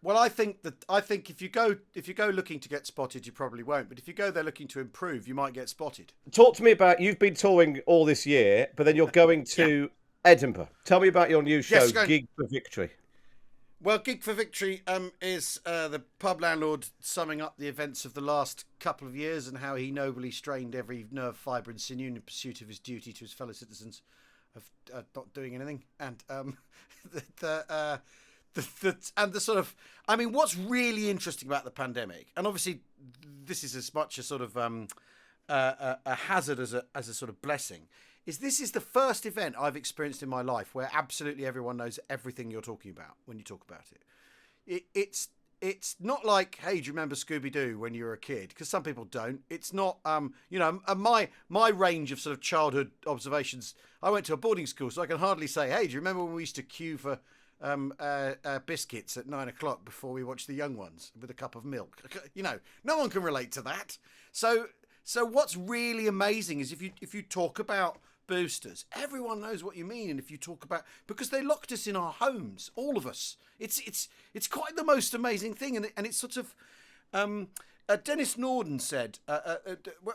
Well, I think if you go looking to get spotted, you probably won't. But if you go there looking to improve, you might get spotted. Talk to me about, you've been touring all this year, but then you're going Yeah. to Edinburgh. Tell me about your new show, Yes, going. Gig for Victory. Well, Gig for Victory is the pub landlord summing up the events of the last couple of years and how he nobly strained every nerve, fibre, and sinew in pursuit of his duty to his fellow citizens of not doing anything. And the sort of, I mean, what's really interesting about the pandemic, and obviously this is as much a sort of a hazard as a sort of blessing, is this is the first event I've experienced in my life where absolutely everyone knows everything you're talking about when you talk about it. It's not like, hey, do you remember Scooby-Doo when you were a kid? Because some people don't. It's not, my range of sort of childhood observations. I went to a boarding school, so I can hardly say, hey, do you remember when we used to queue for biscuits at 9 o'clock before we watched The Young Ones with a cup of milk? No one can relate to that. So what's really amazing is if you talk about boosters, everyone knows what you mean. And if you talk about, because they locked us in our homes, all of us, it's quite the most amazing thing. And it's sort of, Dennis Norden said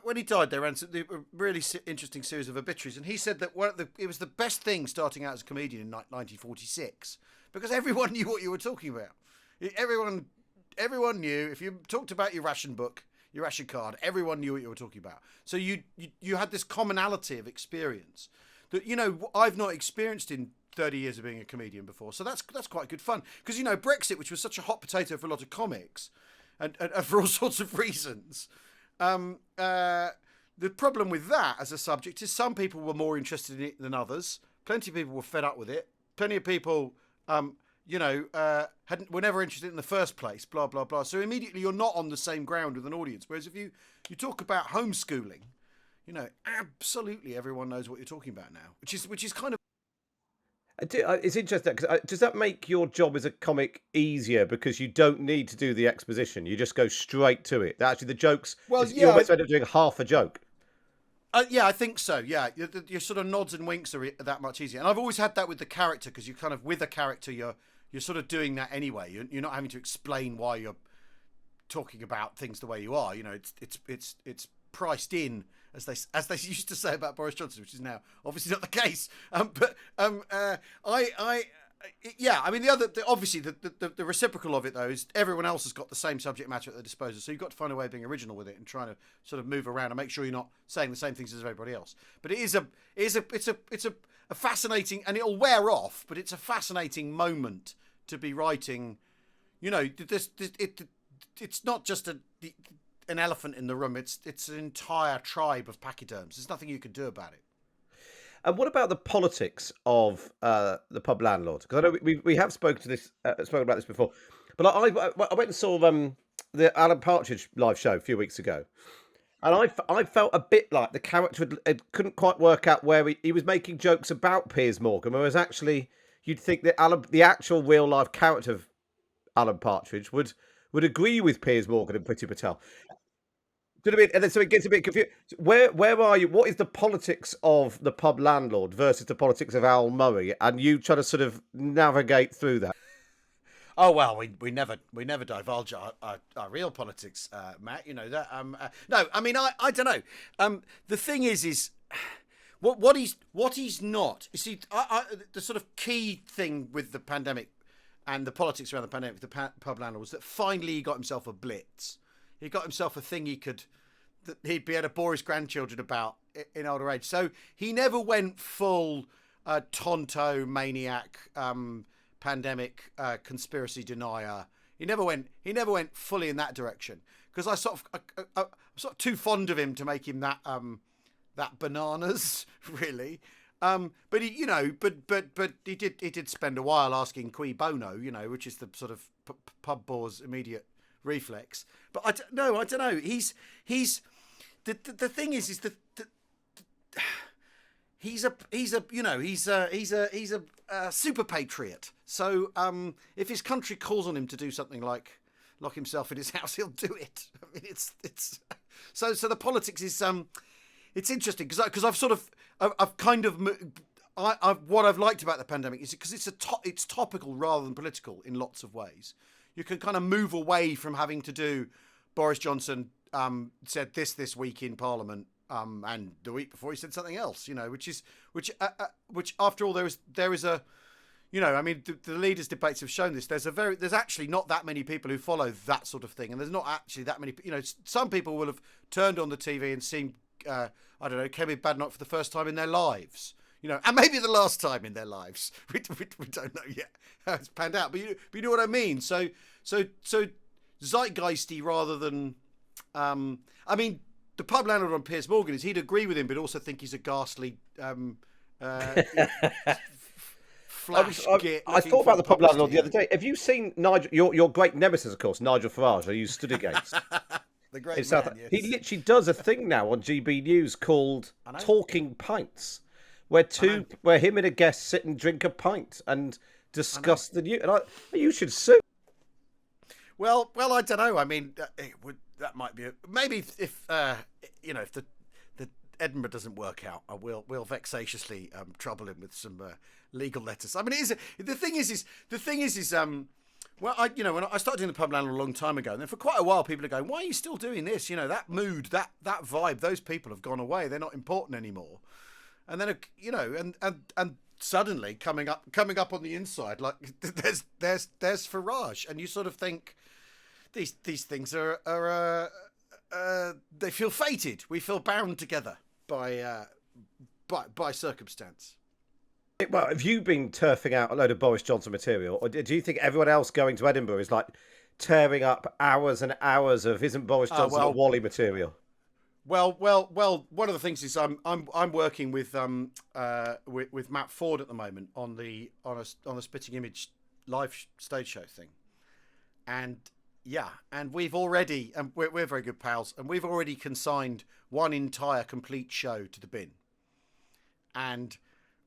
when he died, they ran a really interesting series of obituaries, and he said that it was the best thing starting out as a comedian in 1946 because everyone knew what you were talking about. Everyone knew if you talked about your ration book, your ration card, everyone knew what you were talking about. So you had this commonality of experience that I've not experienced in 30 years of being a comedian before. So that's quite good fun because Brexit, which was such a hot potato for a lot of comics, and for all sorts of reasons. The problem with that as a subject is some people were more interested in it than others. Plenty of people were fed up with it. Plenty of people, were never interested in the first place. Blah blah blah. So immediately you're not on the same ground with an audience. Whereas if you talk about homeschooling, absolutely everyone knows what you're talking about now, which is kind of. It's interesting because does that make your job as a comic easier because you don't need to do the exposition? You just go straight to it. Actually, the jokes, Well, you're yeah. meant to end up doing half a joke. Yeah, I think so. Yeah, your sort of nods and winks are that much easier, and I've always had that with the character because you kind of with a character you're sort of doing that anyway. You're not having to explain why you're talking about things the way you are. It's priced in as they used to say about Boris Johnson, which is now obviously not the case. Yeah, I mean obviously the reciprocal of it though is everyone else has got the same subject matter at their disposal, so you've got to find a way of being original with it and trying to sort of move around and make sure you're not saying the same things as everybody else. But it's a fascinating, and it'll wear off, but it's a fascinating moment to be writing. It's not just an elephant in the room. It's an entire tribe of pachyderms. There's nothing you can do about it. And what about the politics of the pub landlord? Because I know we have spoken about this before, but I went and saw the Alan Partridge live show a few weeks ago, and I felt a bit like the character couldn't quite work out where he was making jokes about Piers Morgan, whereas actually you'd think that the actual real life character of Alan Partridge would agree with Piers Morgan and Priti Patel. Do you know what I mean? And then, so it gets a bit confused. Where are you? What is the politics of the pub landlord versus the politics of Al Murray? And you try to sort of navigate through that. Oh well, we never divulge our real politics, Matt. You know that. No, I mean I don't know. The thing is what he's not. You see, the sort of key thing with the pandemic and the politics around the pandemic, the pub landlord, was that finally he got himself a blitz. He got himself a thing that he'd be able to bore his grandchildren about in older age. So he never went full Tonto maniac, pandemic conspiracy denier. He never went fully in that direction because I'm sort of too fond of him to make him that bananas really. But he, but he did spend a while asking cui bono, which is the sort of pub bore's immediate reflex. But I don't know. He's the thing is that he's a super patriot. So if his country calls on him to do something like lock himself in his house, he'll do it. I mean, it's so the politics is it's interesting because I've kind of what I've liked about the pandemic is because it's topical rather than political in lots of ways. you can kind of move away from having to do. Boris Johnson said this week in Parliament, and the week before he said something else. Which after all there is a. I mean, the leaders' debates have shown this. There's actually not that many people who follow that sort of thing, and there's not actually that many. Some people will have turned on the TV and seen, I don't know, Kemi Badenoch for the first time in their lives, and maybe the last time in their lives. We don't know yet how it's panned out, but you know what I mean. So zeitgeisty rather than, I mean, the pub landlord on Piers Morgan he'd agree with him, but also think he's a ghastly. I thought about the pub landlord the other day. Have you seen Nigel, your great nemesis, of course, Nigel Farage, who you stood against? The great man, yes. He literally does a thing now on GB News called Talking Pints, where him and a guest sit and drink a pint and discuss the news. And you should sue. Well, I don't know. I mean, that might be maybe if the Edinburgh doesn't work out, we'll vexatiously trouble him with some legal letters. I mean, the thing is well, when I started doing the pub landlord a long time ago, and then for quite a while, people are going, "Why are you still doing this?" That mood, that vibe, those people have gone away. They're not important anymore. And then and suddenly coming up on the inside, like there's Farage, and you sort of think these things are they feel fated. We feel bound together by circumstance. Well, have you been turfing out a load of Boris Johnson material, or do you think everyone else going to Edinburgh is like tearing up hours and hours of isn't Boris Johnson a Wally material? Well. One of the things is I'm working with Matt Ford at the moment on the Spitting Image live stage show thing, and we've already we're very good pals, and we've already consigned one entire complete show to the bin, and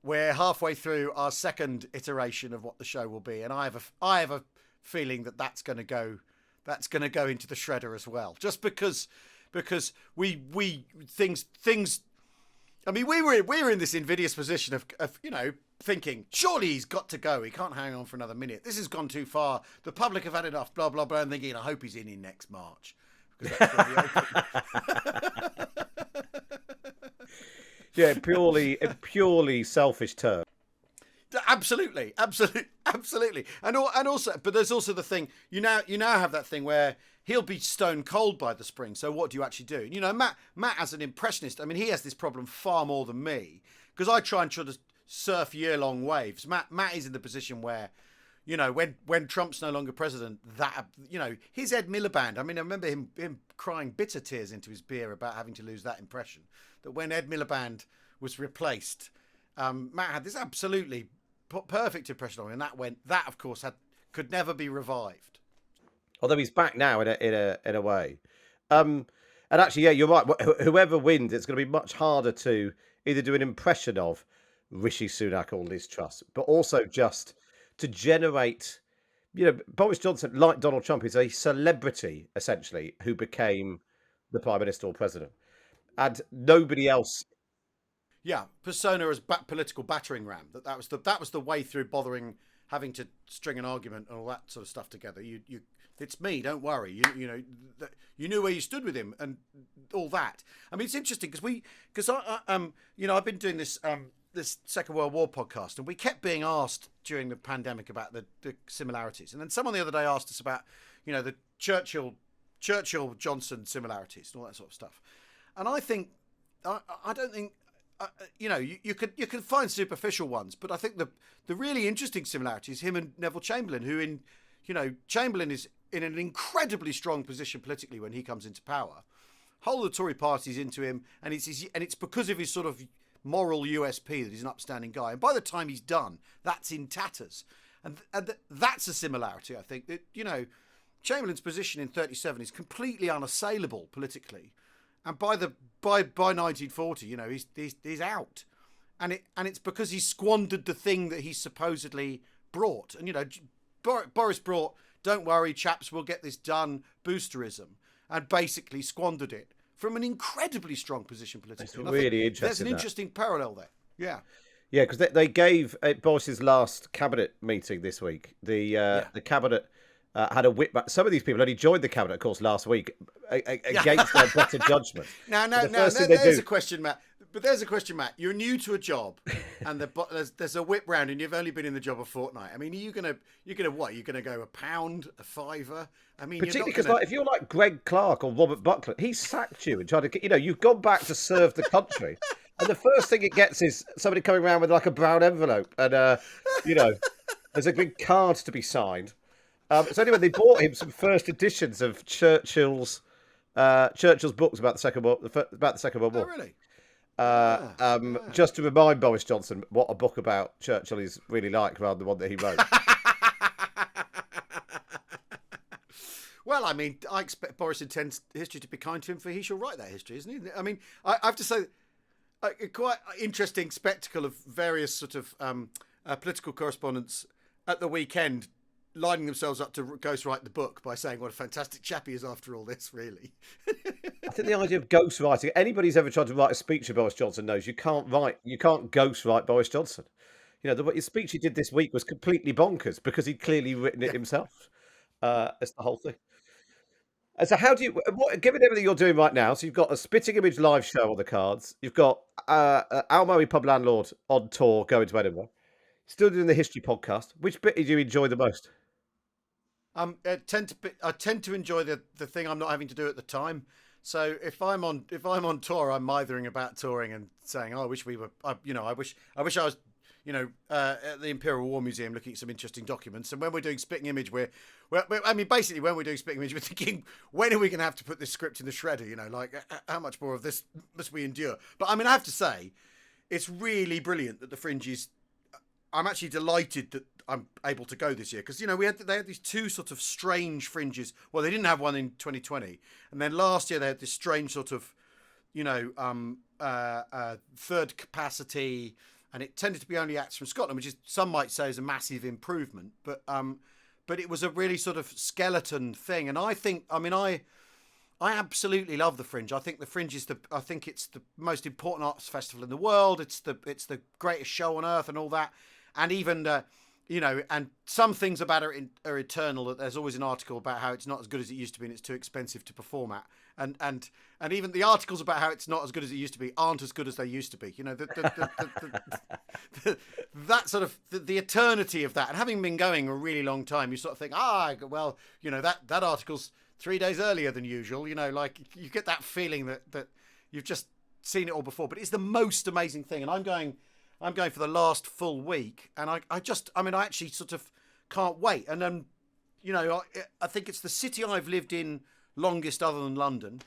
we're halfway through our second iteration of what the show will be, and I have a feeling that's going to go into the shredder as well, just because we things. I mean, we were in this invidious position of thinking, surely he's got to go. He can't hang on for another minute. This has gone too far. The public have had enough. Blah blah blah. And thinking, I hope he's in next March because that's when we open. Yeah, purely selfish term. Absolutely. And also, but there's also the thing. You now have that thing where he'll be stone cold by the spring. So what do you actually do? Matt as an impressionist, I mean, he has this problem far more than me because I try and surf year-long waves. Matt is in the position where, when Trump's no longer president, that his Ed Miliband. I mean, I remember him crying bitter tears into his beer about having to lose that impression. That when Ed Miliband was replaced, Matt had this absolutely perfect impression on him, and that of course could never be revived. Although he's back now in a way, and actually, yeah, you're right. Whoever wins, it's going to be much harder to either do an impression of Rishi Sunak or Liz Truss, but also just to generate. Boris Johnson, like Donald Trump, is a celebrity essentially who became the Prime Minister or President, and nobody else. Yeah, persona as political battering ram. That was the way through bothering having to string an argument and all that sort of stuff together. It's me. Don't worry. You knew where you stood with him and all that. I mean, it's interesting because I've been doing this this Second World War podcast, and we kept being asked during the pandemic about the similarities, and then someone the other day asked us about the Churchill Johnson similarities and all that sort of stuff. And I think I don't think. You can find superficial ones, but I think the really interesting similarity is him and Neville Chamberlain, who Chamberlain is in an incredibly strong position politically when he comes into power. Whole of the Tory party's into him, and it's because of his sort of moral USP that he's an upstanding guy. And by the time he's done, that's in tatters, and that's a similarity. I think that Chamberlain's position in 1937 is completely unassailable politically. And by 1940, he's out, and it's because he squandered the thing that he supposedly brought. And Boris brought, don't worry, chaps, we'll get this done, boosterism, and basically squandered it from an incredibly strong position politically. It's really interesting. There's an interesting parallel there. Yeah. Yeah, because they gave at Boris's last cabinet meeting this week, the cabinet had a whip. Some of these people only joined the cabinet, of course, last week Yeah. against their better judgment. Now, And the first thing they there's do- a question, Matt. But there's a question, Matt. You're new to a job, and there's a whip round, and you've only been in the job a fortnight. I mean, are you gonna what? You're gonna go £1, a fiver? I mean, Particularly you're because, not gonna... if you're like Greg Clark or Robert Buckland, he sacked you and tried to get, you've gone back to serve the country. And the first thing it gets is somebody coming around with like a brown envelope and, there's a big card to be signed. So anyway, they bought him some first editions of Churchill's books about the Second World War. Oh, really? Just to remind Boris Johnson what a book about Churchill is really like, rather than the one that he wrote. Well, I mean, I expect Boris intends history to be kind to him, for he shall write that history, isn't he? I mean, I have to say, a quite interesting spectacle of various sort of political correspondents at the weekend lining themselves up to ghostwrite the book by saying what a fantastic chap he is after all this, really. I think the idea of ghostwriting, anybody's ever tried to write a speech of Boris Johnson knows you can't ghostwrite Boris Johnson. The speech he did this week was completely bonkers because he'd clearly written it himself. That's the whole thing. And so how do you, given everything you're doing right now, so you've got a Spitting Image live show on the cards, you've got Almoe Pub Landlord on tour going to Edinburgh, still doing the history podcast, which bit did you enjoy the most? I tend to enjoy the thing I'm not having to do at the time. So if I'm on tour, I'm mithering about touring and saying, "Oh, I wish we were." I wish I was, at the Imperial War Museum looking at some interesting documents. And when we're doing Spitting Image, basically when we're doing Spitting Image, we're thinking, when are we going to have to put this script in the shredder? Like how much more of this must we endure? But I mean, I have to say, it's really brilliant that the Fringe is. I'm actually delighted that I'm able to go this year because they had these two sort of strange fringes. Well, they didn't have one in 2020, and then last year they had this strange sort of, third capacity, and it tended to be only acts from Scotland, which is some might say is a massive improvement. But it was a really sort of skeleton thing, and I think I absolutely love the Fringe. I think the Fringe is it's the most important arts festival in the world. It's the greatest show on earth and all that. And even, and some things about it are eternal. That there's always an article about how it's not as good as it used to be and it's too expensive to perform at. And even the articles about how it's not as good as it used to be aren't as good as they used to be. That sort of, the eternity of that. And having been going a really long time, you sort of think, that article's 3 days earlier than usual. Like you get that feeling that you've just seen it all before. But it's the most amazing thing. And I'm going for the last full week, and I actually sort of can't wait. And then, I think it's the city I've lived in longest other than London,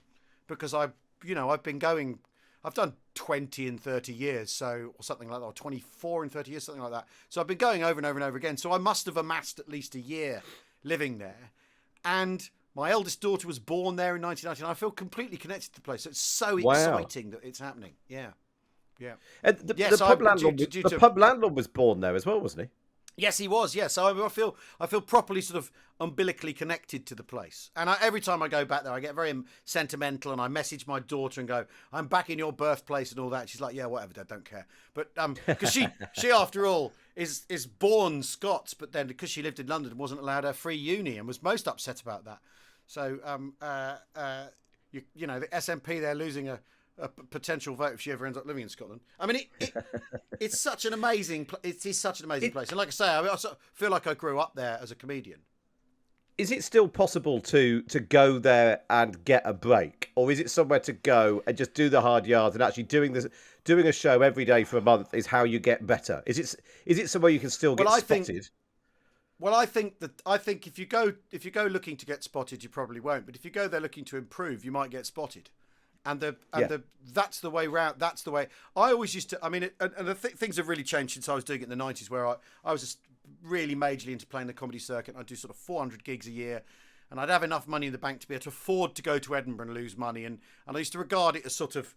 because I've been going, I've done 20 and 30 years, or something like that, or 24 and 30 years, something like that. So I've been going over and over and over again. So I must have amassed at least a year living there. And my eldest daughter was born there in 1999. I feel completely connected to the place. So it's so exciting that it's happening. Yeah. Yeah. And the pub landlord was born there as well, wasn't he? Yes, he was. Yes, so I feel properly sort of umbilically connected to the place. And every time I go back there, I get very sentimental, and I message my daughter and go, "I'm back in your birthplace" and all that. She's like, "Yeah, whatever, Dad, don't care." But because she after all is born Scots, but then because she lived in London, wasn't allowed her free uni and was most upset about that. So the SNP, they're losing a potential vote if she ever ends up living in Scotland. I mean, it's such an amazing. It is such an amazing place, and like I say, I sort of feel like I grew up there as a comedian. Is it still possible to go there and get a break, or is it somewhere to go and just do the hard yards and actually doing a show every day for a month is how you get better? Is it somewhere you can still get spotted? I think if you go looking to get spotted, you probably won't. But if you go there looking to improve, you might get spotted. And that's the way round. That's the way I always used to. I mean, things have really changed since I was doing it in the 90s, where I was just really majorly into playing the comedy circuit. I'd do sort of 400 gigs a year, and I'd have enough money in the bank to be able to afford to go to Edinburgh and lose money. And I used to regard it as sort of,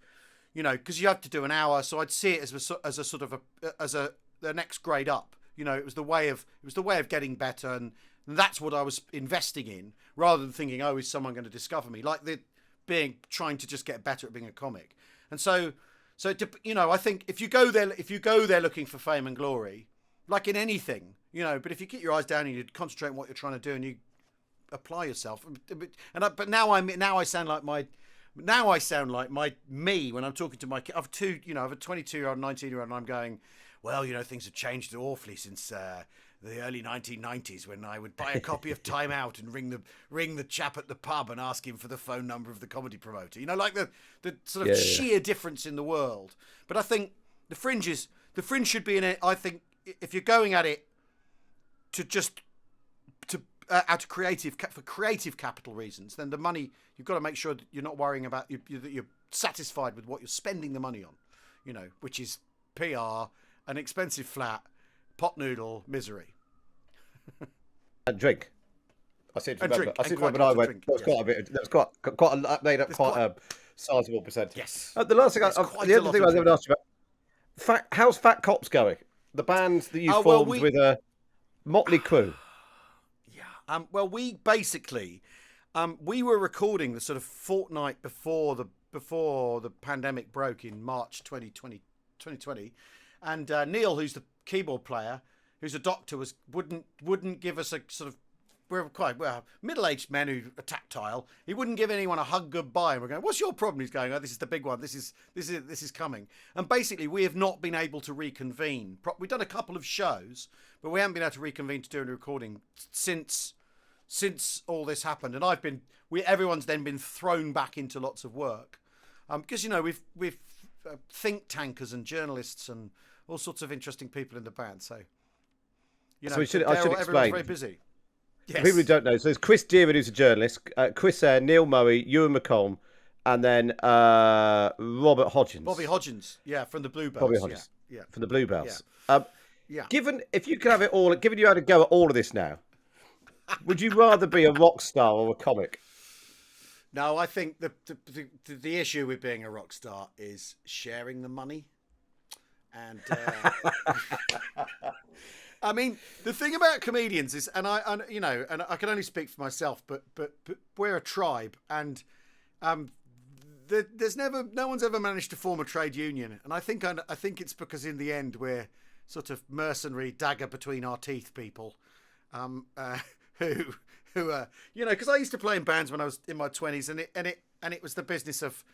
because you have to do an hour, so I'd see it as a sort of the next grade up. It was the way of getting better, and that's what I was investing in, rather than thinking, oh, is someone going to discover me? Like trying to just get better at being a comic. And so I think if you go there looking for fame and glory, like in anything, but if you keep your eyes down and you concentrate on what you're trying to do, and apply yourself. But now I sound like me when I'm talking to my kid. I've two, I have a 22-year-old, 19-year-old, and I'm going, well, things have changed awfully since the early 1990s when I would buy a copy of Time Out and ring the chap at the pub and ask him for the phone number of the comedy promoter. Like the sort of sheer difference in the world. But I think the fringe should be in it. I think if you're going at it out of for creative capital reasons, then the money, you've got to make sure that you're not worrying about that you're satisfied with what you're spending the money on, which is PR, an expensive flat, pot noodle, misery. And drink. I seem to remember. I when I went. There was quite a bit. There was quite a made up quite a sizable percentage. Yes. The last thing, the other thing I was going to ask you about. How's Fat Cops going? The band that you formed with a motley crew. Yeah. Well, we basically, we were recording the sort of fortnight before the pandemic broke in March 2020, and Neil, who's the keyboard player, who's a doctor, wouldn't give us a sort of. We're middle-aged men who are tactile. He wouldn't give anyone a hug goodbye. And we're going, what's your problem? He's going, oh, this is the big one. This is coming. And basically, we have not been able to reconvene. We've done a couple of shows, but we haven't been able to reconvene to do a recording since all this happened. And everyone's then been thrown back into lots of work, because we've think tankers and journalists and all sorts of interesting people in the band. So so I should explain. Everyone's very busy. Yes. For people who don't know, so there's Chris Deering, who's a journalist, Chris Eyre, Neil Murray, Ewan McComb, and then Robert Hodgins. Bobby Hodgins, from the Bluebells. Bobby Hodgins, from the Bluebells. Yeah. Given, if you could have it all, given you had to go at all of this now, would you rather be a rock star or a comic? No, I think the issue with being a rock star is sharing the money, and I mean, the thing about comedians is, and I can only speak for myself, but we're a tribe, and no one's ever managed to form a trade union, and I think it's because in the end we're sort of mercenary, dagger between our teeth people, who because I used to play in bands when I was in my 20s, and it was the business of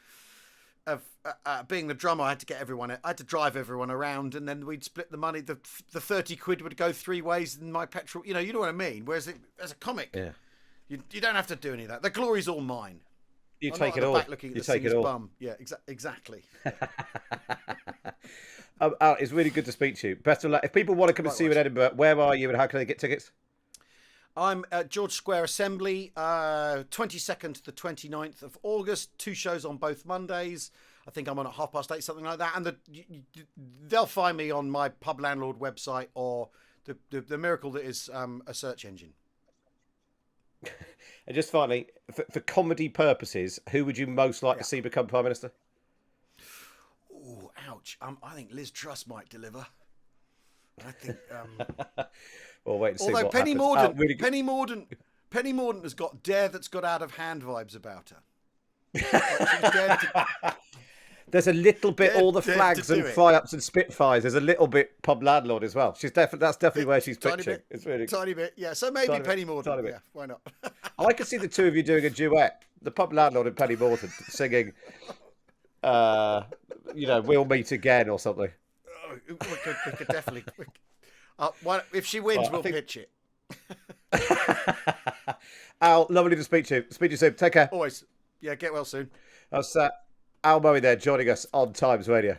being the drummer. I had to get everyone. I had to drive everyone around, and then we'd split the money. The 30 quid would go three ways in my petrol. You know what I mean. Whereas as a comic, you don't have to do any of that. The glory's all mine. You take it all. You take it all. Bum. Yeah, exactly. Al, it's really good to speak to you. Best of luck. If people want to come and see you in Edinburgh, where are you and how can they get tickets? I'm at George Square Assembly, 22nd to the 29th of August. 2 shows on both Mondays. I think I'm on at 8:30, something like that. And they'll find me on my Pub Landlord website or the miracle that is a search engine. And just finally, for comedy purposes, who would you most like to see become Prime Minister? Oh, ouch. I think Liz Truss might deliver. I think... Well, wait and see although what Penny happens. Mordaunt, Penny Mordaunt has got Dare That's Got Out of Hand vibes about her. There's a little bit all the flags and fly-ups and spitfires. There's a little bit Pub Landlord as well. That's definitely where she's pitching. It's really tiny bit, yeah. So maybe Penny Mordaunt, yeah. Why not? I could see the two of you doing a duet, the Pub Landlord and Penny Mordaunt singing, "We'll Meet Again" or something. Oh, we could definitely. If she wins, we'll pitch it. Al, lovely to speak to you. Speak to you soon. Take care. Always. Yeah, get well soon. That's Al Murray there joining us on Times Radio.